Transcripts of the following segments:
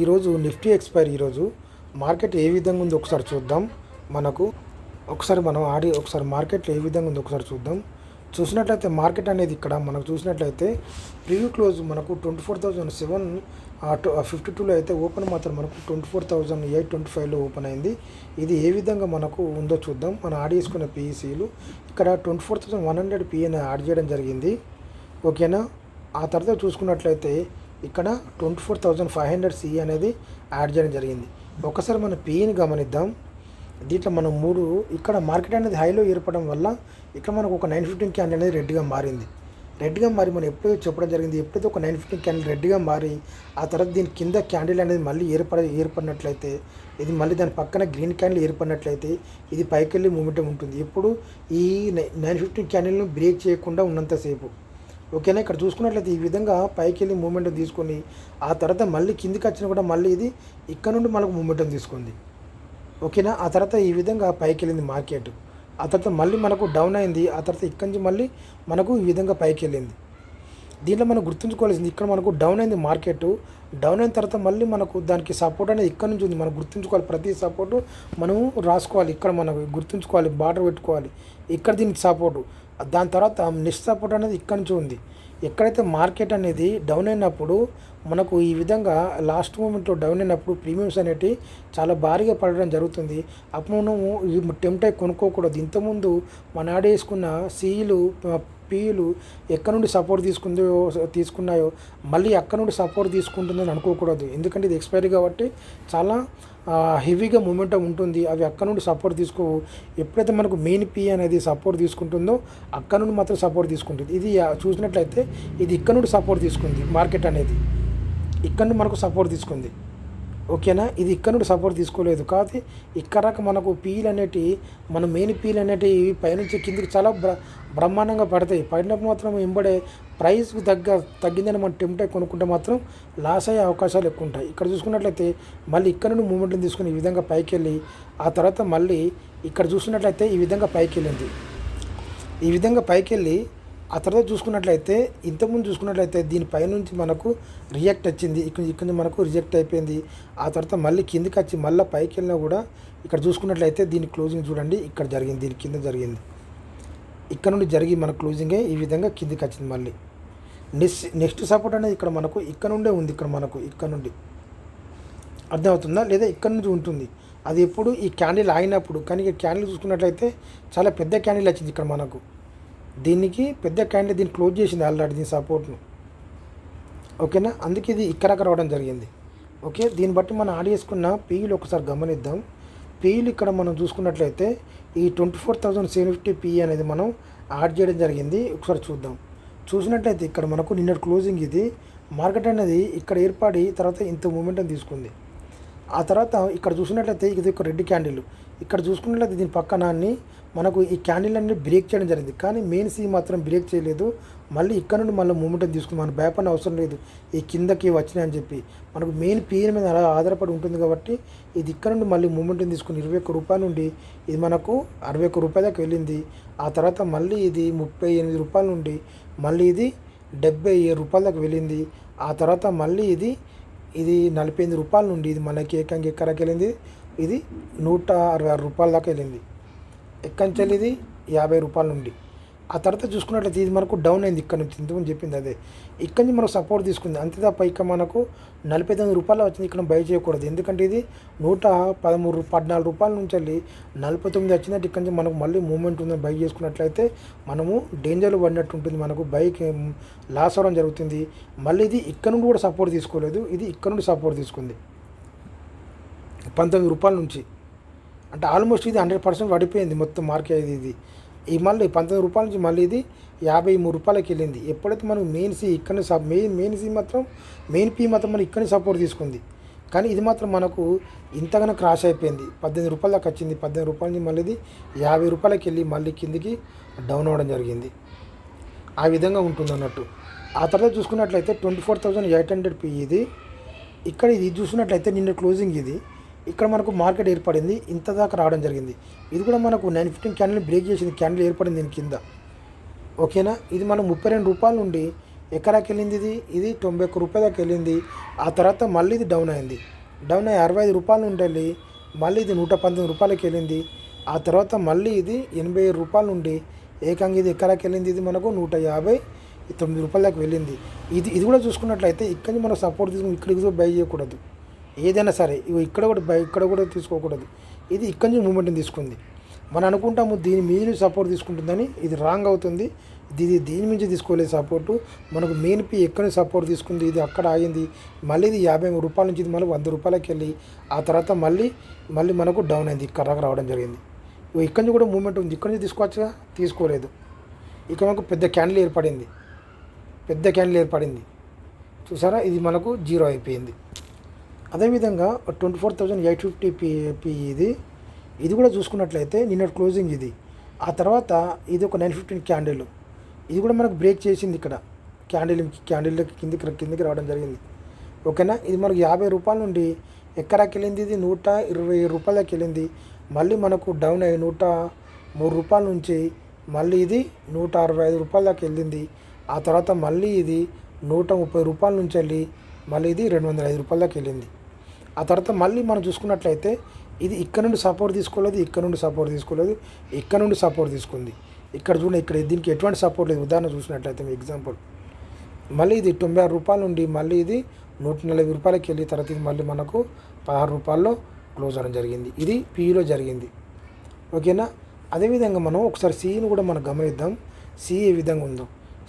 ఈరోజు Nifty expire ఈరోజు market ఏ విధంగా ఉందో ఒకసారి చూద్దాం. ఒకసారి మార్కెట్లో ఏ విధంగా ఉందో ఒకసారి చూద్దాం. చూసినట్లయితే మార్కెట్ అనేది ఇక్కడ మనకు చూసినట్లయితే ప్రివ్యూ క్లోజ్ మనకు 24,752లో అయితే ఓపెన్ మాత్రం మనకు 24,825లో ఓపెన్ అయింది. ఇది ఏ విధంగా మనకు ఉందో చూద్దాం. మనం యాడ్ చేసుకున్న పిఈసీలు ఇక్కడ 24,100 పిఎని యాడ్ చేయడం జరిగింది. ఓకేనా. ఆ తర్వాత చూసుకున్నట్లయితే ఇక్కడ 24,500 సిఈ అనేది యాడ్ చేయడం జరిగింది. ఒకసారి మనం పిఈని గమనిద్దాం. దీంట్లో మనం ఇక్కడ మార్కెట్ అనేది హైలో ఏర్పడడం వల్ల ఇక్కడ మనకు ఒక 915 క్యాండిల్ అనేది రెడ్గా మారి మనం ఎప్పుడైతే చెప్పడం జరిగింది, ఎప్పుడైతే ఒక 915 క్యాండిల్ రెడ్గా మారి ఆ తర్వాత దీని కింద క్యాండిల్ అనేది మళ్ళీ ఏర్పడినట్లయితే, ఇది మళ్ళీ దాని పక్కన గ్రీన్ క్యాండిల్ ఏర్పడినట్లయితే ఇది పైకి వెళ్ళి మూమెంటం ఉంటుంది. ఎప్పుడు ఈ 915 క్యాండిల్ను బ్రేక్ చేయకుండా ఉన్నంతసేపు. ఓకేనా. ఇక్కడ చూసుకున్నట్లయితే ఈ విధంగా పైకి వెళ్ళి మూమెంటం తీసుకొని ఆ తర్వాత మళ్ళీ కిందికి వచ్చినా కూడా మళ్ళీ ఇది ఇక్కడ నుండి మనకు మూమెంటం తీసుకుంది. ఓకేనా. ఆ తర్వాత ఈ విధంగా పైకి వెళ్ళింది మార్కెట్. ఆ తర్వాత మళ్ళీ మనకు డౌన్ అయింది. ఆ తర్వాత ఇక్కడి నుంచి మళ్ళీ మనకు ఈ విధంగా పైకి వెళ్ళింది. దీంట్లో మనం గుర్తుంచుకోవాల్సింది, ఇక్కడ మనకు డౌన్ అయింది మార్కెట్. డౌన్ అయిన తర్వాత మళ్ళీ మనకు దానికి సపోర్ట్ అనేది ఇక్కడ నుంచి ఉంది. మనం గుర్తుంచుకోవాలి, ప్రతి సపోర్టు మనము రాసుకోవాలి. ఇక్కడ మనకు గుర్తుంచుకోవాలి, బార్డర్ పెట్టుకోవాలి. ఇక్కడ దీనికి సపోర్టు, దాని తర్వాత నెక్స్ట్ సపోర్ట్ అనేది ఇక్కడ నుంచి ఉంది. ఎక్కడైతే మార్కెట్ అనేది డౌన్ అయినప్పుడు మనకు ఈ విధంగా లాస్ట్ మూమెంట్లో డౌన్ అయినప్పుడు ప్రీమియమ్స్ అనేవి చాలా భారీగా పడడం జరుగుతుంది. అప్పుడు మనము టెంప్ట్ అయి కొనుక్కోకూడదు. ఇంతకుముందు మన యాడ్ వేసుకున్న సిఈలు పీఈలు ఎక్కడ నుండి సపోర్ట్ తీసుకున్నాయో మళ్ళీ అక్కడ నుండి సపోర్ట్ తీసుకుంటుందని అనుకోకూడదు. ఎందుకంటే ఇది ఎక్స్పైరీ కాబట్టి చాలా హెవీగా మూమెంటం ఉంటుంది. అవి అక్కడ నుండి సపోర్ట్ తీసుకోవు. ఎప్పుడైతే మనకు మెయిన్ పీ అనేది సపోర్ట్ తీసుకుంటుందో అక్కడ నుండి మాత్రం సపోర్ట్ తీసుకుంటుంది. ఇది చూసినట్లయితే ఇది ఇక్కడ నుండి సపోర్ట్ తీసుకుంది. మార్కెట్ అనేది ఇక్కడ నుండి మనకు సపోర్ట్ తీసుకుంది. ఓకేనా. ఇది ఇక్కడ నుండి సపోర్ట్ తీసుకోలేదు. కాబట్టి ఇక్కడ మనకు పీలు అనేటివి, మన మెయిన్ పీలు అనేటివి పైనుంచి కిందికి చాలా బ్రహ్మాండంగా పడతాయి. పడినప్పుడు మాత్రం వెంబడే ప్రైస్ తగ్గిందని మనం టెంప్ట్ అయి కొనుక్కుంటే మాత్రం లాస్ అయ్యే అవకాశాలు ఎక్కువ ఉంటాయి. ఇక్కడ చూసుకున్నట్లయితే మళ్ళీ ఇక్కడ నుండి మూమెంట్ని తీసుకుని ఈ విధంగా పైకి వెళ్ళి ఆ తర్వాత మళ్ళీ ఇక్కడ చూసుకున్నట్లయితే ఈ విధంగా పైకి వెళ్ళింది. ఈ విధంగా పైకి వెళ్ళి ఆ తర్వాత చూసుకున్నట్లయితే ఇంతకుముందు చూసుకున్నట్లయితే దీనిపైనుంచి మనకు రిజెక్ట్ వచ్చింది. ఇక్కడ మనకు రిజెక్ట్ అయిపోయింది. ఆ తర్వాత మళ్ళీ కిందికి వచ్చి మళ్ళీ పైకి వెళ్ళినా కూడా ఇక్కడ చూసుకున్నట్లయితే దీని క్లోజింగ్ చూడండి ఇక్కడ జరిగింది, దీని కింద జరిగింది. ఇక్కడ నుండి జరిగి మన క్లోజింగే ఈ విధంగా కిందికి వచ్చింది. మళ్ళీ నెక్స్ట్ సపోర్ట్ అనేది ఇక్కడ మనకు ఇక్కడ నుండే ఉంది. ఇక్కడ మనకు ఇక్కడ నుండి అర్థమవుతుందా లేదా ఇక్కడ నుంచి ఉంటుంది. అది ఎప్పుడు ఈ క్యాండిల్ ఆగినప్పుడు. కానీ ఇక్కడ క్యాండిల్ చూసుకున్నట్లయితే చాలా పెద్ద క్యాండిల్ వచ్చింది. ఇక్కడ మనకు దీనికి పెద్ద క్యాండిల్ దీన్ని క్లోజ్ చేసింది ఆల్రెడీ దీని సపోర్ట్ను. ఓకేనా. అందుకే ఇది ఇక్కడ రావడం జరిగింది. ఓకే. దీన్ని బట్టి మనం యాడ్ చేసుకున్న పీఈలు ఒకసారి గమనిద్దాం. పీఈలు ఇక్కడ మనం చూసుకున్నట్లయితే ఈ 24,750 పీఈ అనేది మనం యాడ్ చేయడం జరిగింది. ఒకసారి చూద్దాం. చూసినట్లయితే ఇక్కడ మనకు నిన్నటి క్లోజింగ్ ఇది. మార్కెట్ అనేది ఇక్కడ ఏర్పడి తర్వాత ఇంత మూమెంటం తీసుకుంది. ఆ తర్వాత ఇక్కడ చూసినట్లయితే ఇది ఒక రెడ్ క్యాండిల్. ఇక్కడ చూసుకున్నట్లయితే దీని పక్కన మనకు ఈ క్యాండిల్ అన్ని బ్రేక్ చేయడం జరిగింది. కానీ మెయిన్ సి మాత్రం బ్రేక్ చేయలేదు. మళ్ళీ ఇక్కడ నుండి మళ్ళీ మూమెంటం తీసుకుని మన భయపడిన అవసరం లేదు ఈ కిందకి వచ్చినాయని చెప్పి. మనకు మెయిన్ పీఎన్ మీద ఆధారపడి ఉంటుంది కాబట్టి ఇది ఇక్కడ నుండి మళ్ళీ మూమెంటం తీసుకుని 21 రూపాయల నుండి ఇది మనకు 61 రూపాయల దాకా వెళ్ళింది. ఆ తర్వాత మళ్ళీ ఇది 38 రూపాయల నుండి మళ్ళీ ఇది 77 రూపాయల దాకా వెళ్ళింది. ఆ తర్వాత మళ్ళీ ఇది 48 రూపాయల నుండి ఇది మనకి ఏకంగా ఎక్కడికి వెళ్ళింది, ఇది 166 రూపాయల దాకా వెళ్ళింది. ఎక్కడి నుంచి ఇది 50 రూపాయల నుండి. ఆ తర్వాత చూసుకున్నట్లయితే ఇది మనకు డౌన్ అయింది. ఇక్కడ నుంచి ఇంతకుముందు చెప్పింది అదే. ఇక్కడ నుంచి మనకు సపోర్ట్ తీసుకుంది. అంతే తప్ప ఇక మనకు 49 రూపాయలు వచ్చింది. ఇక్కడ బై చేయకూడదు. ఎందుకంటే ఇది 114 రూపాయల నుంచి వెళ్ళి 49 వచ్చినట్టు ఇక్కడ నుంచి మనకు మళ్ళీ మూమెంట్ ఉందని బై చేసుకున్నట్లయితే మనము డేంజర్లో పడినట్టు ఉంటుంది. మనకు బైక్ లాస్ అవ్వడం జరుగుతుంది. మళ్ళీ ఇది ఇక్కడ నుండి కూడా సపోర్ట్ తీసుకోలేదు. ఇది ఇక్కడ నుండి సపోర్ట్ తీసుకుంది 19 రూపాయల నుంచి. అంటే ఆల్మోస్ట్ ఇది 100% పడిపోయింది మొత్తం మార్కెట్. ఇది మళ్ళీ 19 రూపాయల నుంచి మళ్ళీ ఇది 53 రూపాయలకి వెళ్ళింది. ఎప్పుడైతే మనం మెయిన్ సి ఇక్కడ మెయిన్ పీ మాత్రం మనం ఇక్కడ సపోర్ట్ తీసుకుంది. కానీ ఇది మాత్రం మనకు ఇంతగానో క్రాష్ అయిపోయింది. 18 రూపాయల దాకా వచ్చింది. 18 రూపాయల నుంచి మళ్ళీ ఇది 50 రూపాయలకి వెళ్ళి మళ్ళీ కిందికి డౌన్ అవ్వడం జరిగింది. ఆ విధంగా ఉంటుంది అన్నట్టు. ఆ తర్వాత చూసుకున్నట్లయితే 24,800 పీ ఇది. ఇక్కడ ఇది చూసుకున్నట్లయితే నిన్న క్లోజింగ్ ఇది. ఇక్కడ మనకు మార్కెట్ ఏర్పడింది. ఇంత దాకా రావడం జరిగింది. ఇది కూడా మనకు 915 క్యాండిల్ బ్రేక్ చేసింది. క్యాండిల్ ఏర్పడింది దీని కింద. ఓకేనా. ఇది మనం 32 రూపాయల నుండి ఎకరాకి వెళ్ళింది ఇది 91 రూపాయల దాకా వెళ్ళింది. ఆ తర్వాత మళ్ళీ ఇది డౌన్ అయింది. డౌన్ అయ్యి 65 రూపాయల నుండి వెళ్ళి మళ్ళీ ఇది 119 రూపాయలకి వెళ్ళింది. ఆ తర్వాత మళ్ళీ ఇది 87 రూపాయల నుండి ఏకంగా ఇది ఎకరాకి వెళ్ళింది. ఇది మనకు 159 రూపాయల దాకా వెళ్ళింది. ఇది కూడా చూసుకున్నట్లయితే ఇక్కడ నుంచి మనం సపోర్ట్ తీసుకుని ఇక్కడికి బై చేయకూడదు. ఏదైనా సరే ఇక్కడ కూడా తీసుకోకూడదు. ఇది ఇక్కడ నుంచి మూమెంట్ని తీసుకుంది. మనం అనుకుంటాము దీని మీద సపోర్ట్ తీసుకుంటుందని, ఇది రాంగ్ అవుతుంది. దీని నుంచి తీసుకోలేదు సపోర్టు. మనకు మెయిన్ పీ ఎక్కడ సపోర్ట్ తీసుకుంది, ఇది అక్కడ ఆగింది. మళ్ళీ ఇది 53 రూపాయల నుంచి ఇది మళ్ళీ 100 రూపాయలకి వెళ్ళి ఆ తర్వాత మళ్ళీ మనకు డౌన్ అయింది. ఇక్కడ దాకా రావడం జరిగింది. ఇక్కడ నుంచి కూడా మూమెంట్ ఉంది. ఇక్కడ నుంచి తీసుకోవచ్చుగా, తీసుకోలేదు. ఇక్కడ మనకు పెద్ద క్యాండిల్ ఏర్పడింది. చూసారా, ఇది మనకు జీరో అయిపోయింది. అదేవిధంగా 24,850 పీ ఇది కూడా చూసుకున్నట్లయితే నిన్నటి క్లోజింగ్ ఇది. ఆ తర్వాత ఇది ఒక 915 క్యాండిల్, ఇది కూడా మనకు బ్రేక్ చేసింది. ఇక్కడ క్యాండిల్ కిందికి రావడం జరిగింది. ఓకేనా, ఇది మనకు 50 రూపాయల నుండి ఎకరాకి వెళ్ళింది. ఇది 120 రూపాయలకి వెళ్ళింది. మళ్ళీ మనకు డౌన్ అయ్యి 103 రూపాయల నుంచి మళ్ళీ ఇది 165 రూపాయల దాకా వెళ్ళింది. ఆ తర్వాత మళ్ళీ ఇది 130 రూపాయల నుంచి వెళ్ళి మళ్ళీ ఇది 205 రూపాయల దాకా వెళ్ళింది. ఆ తర్వాత మళ్ళీ మనం చూసుకున్నట్లయితే ఇది ఇక్కడ నుండి సపోర్ట్ తీసుకోలేదు, ఇక్కడ నుండి సపోర్ట్ తీసుకుంది. ఇక్కడ చూడండి, ఇక్కడ దీనికి ఎటువంటి సపోర్ట్ లేదు. ఉదాహరణ చూసినట్లయితే ఎగ్జాంపుల్ మళ్ళీ ఇది 96 రూపాయల నుండి మళ్ళీ ఇది 140 రూపాయలకి వెళ్ళి తర్వాత ఇది మళ్ళీ మనకు 16 రూపాయల్లో క్లోజ్ అవ్వడం జరిగింది. ఇది పీఈలో జరిగింది. ఓకేనా, అదేవిధంగా మనం ఒకసారి సిఈని కూడా మనం గమనిద్దాం. సిఈ ఏ విధంగా ఉందో.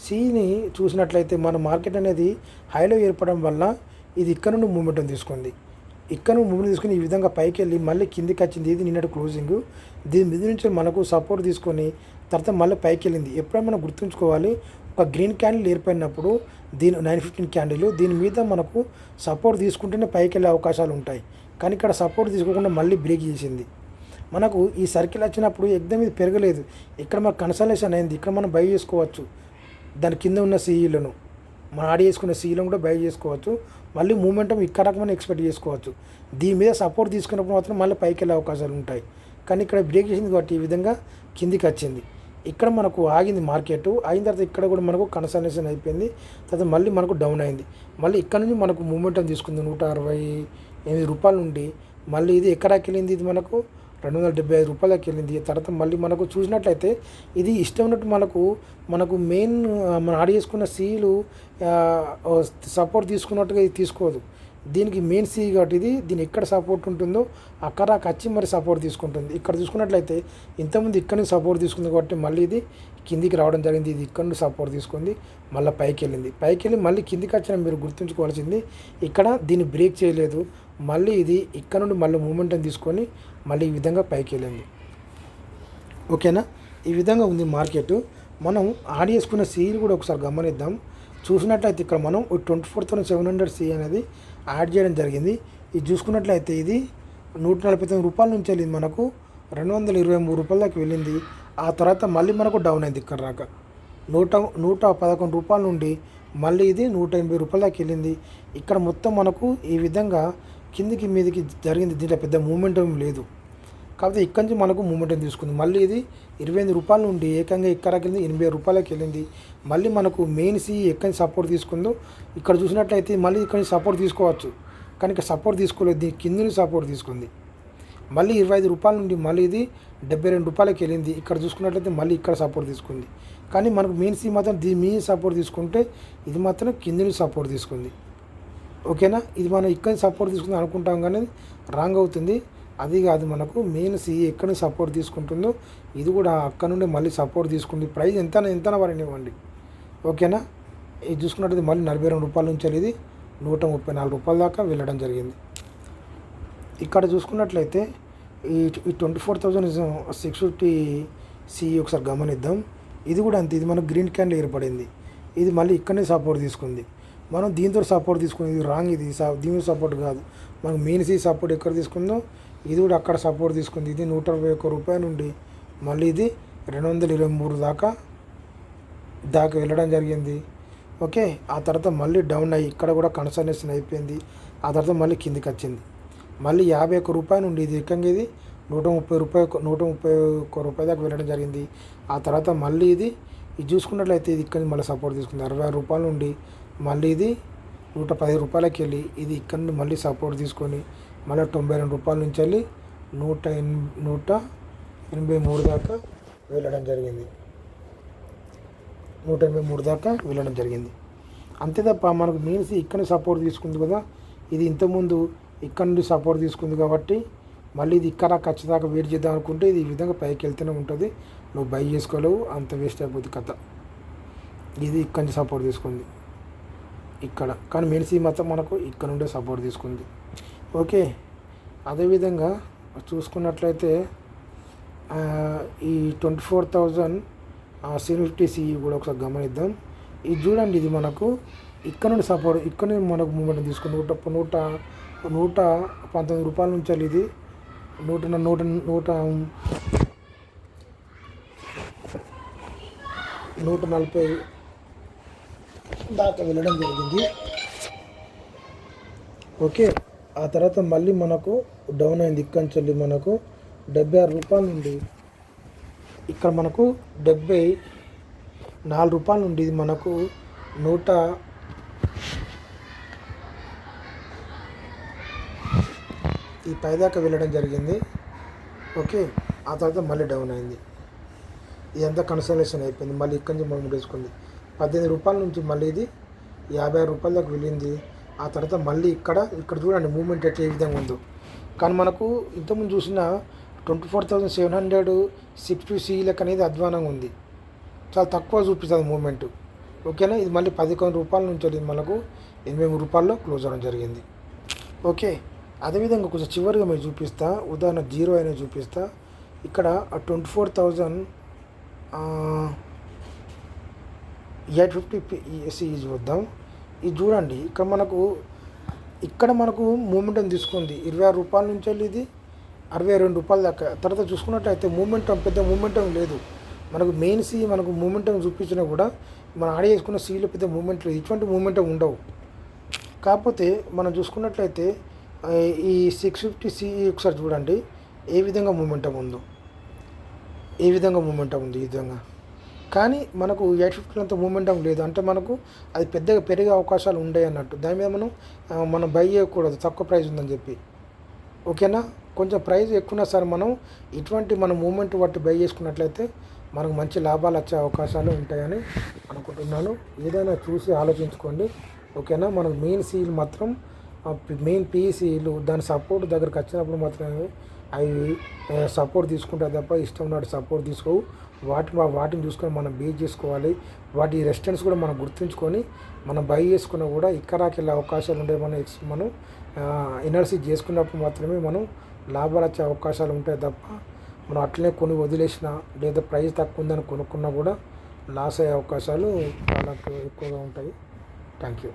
సిఈని చూసినట్లయితే మన మార్కెట్ అనేది హైలో ఏర్పడడం వల్ల ఇది ఇక్కడ నుండి మూమెంటం తీసుకుంది. ఇక్కడ నుండి మూమెంట్ తీసుకుని ఈ విధంగా పైకి వెళ్ళి మళ్ళీ కిందికి వచ్చింది. ఇది నిన్నటి క్లోజింగ్. దీని మీద నుంచి మనకు సపోర్ట్ తీసుకొని తర్వాత మళ్ళీ పైకి వెళ్ళింది. ఎప్పుడైనా మనం గుర్తుంచుకోవాలి, ఒక గ్రీన్ క్యాండిల్ ఏర్పడినప్పుడు దీని 915 క్యాండిల్ దీని మీద మనకు సపోర్ట్ తీసుకుంటేనే పైకి వెళ్ళే అవకాశాలు ఉంటాయి. కానీ ఇక్కడ సపోర్ట్ తీసుకోకుండా మళ్ళీ బ్రేక్ చేసింది. మనకు ఈ సర్కిల్ వచ్చినప్పుడు ఎగ్దమ్ ఇది పెరగలేదు. ఇక్కడ మనకు కన్సల్టేషన్ అయింది. ఇక్కడ మనం బై చేసుకోవచ్చు. దాని కింద ఉన్న సీఈలను మనం ఆడి చేసుకున్న సీఈలను కూడా బై చేసుకోవచ్చు. మళ్ళీ మూమెంటం ఇక్కడ మనం ఎక్స్పెక్ట్ చేసుకోవచ్చు. దీని మీద సపోర్ట్ తీసుకున్నప్పుడు మాత్రం మళ్ళీ పైకి వెళ్ళే అవకాశాలు ఉంటాయి. కానీ ఇక్కడ బ్రేక్ చేసింది కాబట్టి ఈ విధంగా కిందికి వచ్చింది. ఇక్కడ మనకు ఆగింది మార్కెట్. అయిన తర్వాత ఇక్కడ కూడా మనకు కన్సల్టేషన్ అయిపోయింది. తర్వాత మళ్ళీ మనకు డౌన్ అయింది. మళ్ళీ ఇక్కడ నుంచి మనకు మూమెంటం తీసుకుంది 168 రూపాయల నుండి మళ్ళీ ఇది ఎకరాకి వెళ్ళింది. ఇది మనకు 275 రూపాయలకి వెళ్ళింది. తర్వాత మళ్ళీ మనకు చూసినట్లయితే ఇది ఇష్టం ఉన్నట్టు మనకు మెయిన్ మనం ఆడి చేసుకున్న సీలు సపోర్ట్ తీసుకున్నట్టుగా ఇది తీసుకోదు. దీనికి మెయిన్ సీ కాబట్టి దీని ఎక్కడ సపోర్ట్ ఉంటుందో అక్కడ వచ్చి మరి సపోర్ట్ తీసుకుంటుంది. ఇక్కడ చూసుకున్నట్లయితే ఇంతకుముందు ఇక్కడ నుంచి సపోర్ట్ తీసుకుంది కాబట్టి మళ్ళీ ఇది కిందికి రావడం జరిగింది. ఇది ఇక్కడ నుండి సపోర్ట్ తీసుకుంది, మళ్ళీ పైకి వెళ్ళి మళ్ళీ కిందికి వచ్చిన మీరు గుర్తుంచుకోవాల్సింది ఇక్కడ దీన్ని బ్రేక్ చేయలేదు. మళ్ళీ ఇది ఇక్కడ నుండి మళ్ళీ మూమెంటం తీసుకొని మళ్ళీ ఈ విధంగా పైకి వెళ్ళింది. ఓకేనా, ఈ విధంగా ఉంది మార్కెట్. మనం ఆడి చేసుకున్న సీలు కూడా ఒకసారి గమనిద్దాం. చూసినట్లయితే ఇక్కడ మనం 24,700 సి అనేది యాడ్ చేయడం జరిగింది. ఇది చూసుకున్నట్లయితే ఇది 149 రూపాయల నుంచి వెళ్ళింది మనకు 223 రూపాయల దాకా వెళ్ళింది. ఆ తర్వాత మళ్ళీ మనకు డౌన్ అయింది. ఇక్కడ రాక 111 రూపాయల నుండి మళ్ళీ ఇది 180 రూపాయల దాకా వెళ్ళింది. ఇక్కడ మొత్తం మనకు ఈ విధంగా కిందికి మీదికి జరిగింది. దీంట్లో పెద్ద మూమెంటం లేదు. కాకపోతే ఇక్కడి నుంచి మనకు మూమెంటం తీసుకుంది. మళ్ళీ ఇది 28 రూపాయల నుండి ఏకంగా ఇక్కడికి వెళ్ళింది 80 రూపాయలకి వెళ్ళింది. మళ్ళీ మనకు మెయిన్ సి ఎక్కడి నుంచి సపోర్ట్ తీసుకుందో ఇక్కడ చూసినట్లయితే మళ్ళీ ఇక్కడి నుంచి సపోర్ట్ తీసుకోవచ్చు. కానీ ఇక్కడ సపోర్ట్ తీసుకోలేదు. దీని కింద నుంచి సపోర్ట్ తీసుకుంది. మళ్ళీ 25 రూపాయల నుండి మళ్ళీ ఇది 72 రూపాయలకి వెళ్ళింది. ఇక్కడ చూసుకున్నట్లయితే మళ్ళీ ఇక్కడ సపోర్ట్ తీసుకుంది. కానీ మనకు మెయిన్ సి మాత్రం దీని మీద సపోర్ట్ తీసుకుంటే ఇది మాత్రం కింద నుంచి సపోర్ట్ తీసుకుంది. ఓకేనా, ఇది మనం ఇక్కడ సపోర్ట్ తీసుకుందాం అనుకుంటాం కానీ రాంగ్ అవుతుంది. అది కాదు, మనకు మెయిన్ సి ఎక్కడి నుంచి సపోర్ట్ తీసుకుంటుందో ఇది కూడా అక్కడ నుండి మళ్ళీ సపోర్ట్ తీసుకుంది. ప్రైస్ ఎంత పడినివ్వండి. ఓకేనా, ఇది చూసుకున్నట్టు మళ్ళీ 42 రూపాయల నుంచి ఇది 134 రూపాయల దాకా వెళ్ళడం జరిగింది. ఇక్కడ చూసుకున్నట్లయితే ఈ 24,650 సి ఒకసారి గమనిద్దాం. ఇది కూడా అంతే. ఇది మనకు గ్రీన్ క్యాండిల్ ఏర్పడింది. ఇది మళ్ళీ ఇక్కడనే సపోర్ట్ తీసుకుంది. మనం దీంతో సపోర్ట్ తీసుకుంది. ఇది రాంగ్. ఇది దీని సపోర్ట్ కాదు. మనకు మెయిన్ సి సపోర్ట్ ఎక్కడ తీసుకుందో ఇది కూడా అక్కడ సపోర్ట్ తీసుకుంది. ఇది 121 రూపాయల నుండి మళ్ళీ ఇది 223 దాకా వెళ్ళడం జరిగింది. ఓకే, ఆ తర్వాత మళ్ళీ డౌన్ అయ్యి ఇక్కడ కూడా కన్సల్టేషన్ అయిపోయింది. ఆ తర్వాత మళ్ళీ కిందికి వచ్చింది. మళ్ళీ 51 రూపాయల నుండి ఇది ఏకంగా ఇది 131 రూపాయల దాకా వెళ్ళడం జరిగింది. ఆ తర్వాత మళ్ళీ ఇది ఇది చూసుకున్నట్లయితే ఇది ఇక్కడ మళ్ళీ సపోర్ట్ తీసుకుంది 60 రూపాయల నుండి మళ్ళీ ఇది 110 రూపాయలకి వెళ్ళి ఇది ఇక్కడ నుండి మళ్ళీ సపోర్ట్ తీసుకొని మళ్ళీ 92 రూపాయల నుంచి వెళ్ళి 183 దాకా వెళ్ళడం జరిగింది. 183 దాకా వెళ్ళడం జరిగింది. అంతే తప్ప మనకు మీన్స్ ఇక్కడ సపోర్ట్ తీసుకుంది కదా, ఇది ఇంతకుముందు ఇక్కడ నుండి సపోర్ట్ తీసుకుంది కాబట్టి మళ్ళీ ఇది ఇక్కడ ఖచ్చితంగా వెయిట్ చేద్దాం అనుకుంటే ఇది ఈ విధంగా పైకి వెళ్తూనే ఉంటుంది. నువ్వు బై చేసుకోలేవు, అంత వేస్ట్ అయిపోతుంది కథ. ఇది ఇక్కడ నుంచి సపోర్ట్ తీసుకుంది ఇక్కడ, కానీ మెయిన్స్ మాత్రం మనకు ఇక్కడ నుండే సపోర్ట్ తీసుకుంది. ఓకే, అదేవిధంగా చూసుకున్నట్లయితే ఈ 24,000 750 CE కూడా ఒకసారి గమనిద్దాం. ఇది చూడండి, ఇది మనకు ఇక్కడ నుండి సపోర్ట్, ఇక్కడ నుండి మనకు మూమెంట్ తీసుకుంది. 119 రూపాయల నుంచి ఇది 140 దాకా వెళ్ళడం జరిగింది. ఓకే, ఆ తర్వాత మళ్ళీ మనకు డౌన్ అయింది. ఇక్కడ నుంచి మనకు 76 రూపాయల నుండి ఇక్కడ మనకు 74 రూపాయల నుండి ఇది మనకు 100 ఈ పైదాకా వెళ్ళడం జరిగింది. ఓకే, ఆ తర్వాత మళ్ళీ డౌన్ అయింది. ఇదంతా కన్సల్టేషన్ అయిపోయింది. మళ్ళీ ఇక్కడి నుంచి మనం వేసుకుంది 18 రూపాయల నుంచి మళ్ళీ ఇది 56 రూపాయల దాకా వెళ్ళింది. ఆ తర్వాత మళ్ళీ ఇక్కడ చూడండి మూమెంట్ ఎట్లా ఏ విధంగా ఉందో. కానీ మనకు ఇంతకుముందు చూసిన 24,760 CE లెక్క అనేది అధ్వానంగా ఉంది, చాలా తక్కువ చూపిస్తుంది మూమెంట్. ఓకేనా, ఇది మళ్ళీ 11 రూపాయల నుంచి వెళ్ళింది మనకు 83 రూపాయల్లో క్లోజ్ అవ్వడం జరిగింది. ఓకే, అదేవిధంగా కొంచెం చివరిగా మీరు చూపిస్తా, ఉదాహరణ 0 అయినా చూపిస్తా. ఇక్కడ 24,850 CE చూద్దాం. ఇది చూడండి, ఇక్కడ మనకు మూమెంటం తీసుకుంది 26 రూపాయల నుంచి వెళ్ళి ఇది 62 రూపాయల దాకా. తర్వాత చూసుకున్నట్లయితే పెద్ద మూమెంటం లేదు మనకు. మెయిన్ సీ మనకు మూమెంటం చూపించినా కూడా మనం ఆడ చేసుకున్న సీలో పెద్ద మూమెంట్ లేదు, ఇటువంటి మూమెంటం ఉండవు. కాకపోతే మనం చూసుకున్నట్లయితే ఈ 650 CE ఒకసారి చూడండి ఏ విధంగా మూమెంటం ఉందో, ఏ విధంగా మూమెంటం ఉంది ఈ విధంగా. కానీ మనకు 850 అంత మూమెంటం లేదు, అంటే మనకు అది పెద్దగా పెరిగే అవకాశాలు ఉండే అన్నట్టు. దాని మీద మనం బై చేయకూడదు, తక్కువ ప్రైస్ ఉందని చెప్పి. ఓకేనా, కొంచెం ప్రైస్ ఎక్కువన్నా సరే మనం ఇటువంటి మన మూమెంట్ బట్టి బై చేసుకున్నట్లయితే మనకు మంచి లాభాలు వచ్చే అవకాశాలు ఉంటాయని అనుకుంటున్నాను. ఏదైనా చూసి ఆలోచించుకోండి. ఓకేనా, మనకు మెయిన్ సీల్ మాత్రం మెయిన్ PECలు దాని సపోర్ట్ దగ్గరకు వచ్చినప్పుడు మాత్రమే అవి సపోర్ట్ తీసుకుంటాయి తప్ప ఇష్టం నాటి సపోర్ట్ తీసుకోవు. వాటిని చూసుకొని మనం బేస్ చేసుకోవాలి. వాటి రెసిస్టెన్స్ కూడా మనం గుర్తుంచుకొని మనం బై చేసుకున్నా కూడా ఇక్కడికి వెళ్ళే అవకాశాలు ఉండే మనం ఎనర్జీ చేసుకున్నప్పుడు మాత్రమే మనం లాభాలు వచ్చే అవకాశాలు ఉంటాయి తప్ప మనం అట్లనే కొని వదిలేసినా లేదా ప్రైస్ తక్కువ ఉందని కొనుక్కున్నా కూడా లాస్ అయ్యే అవకాశాలు చాలా ఎక్కువగా ఉంటాయి. Thank you.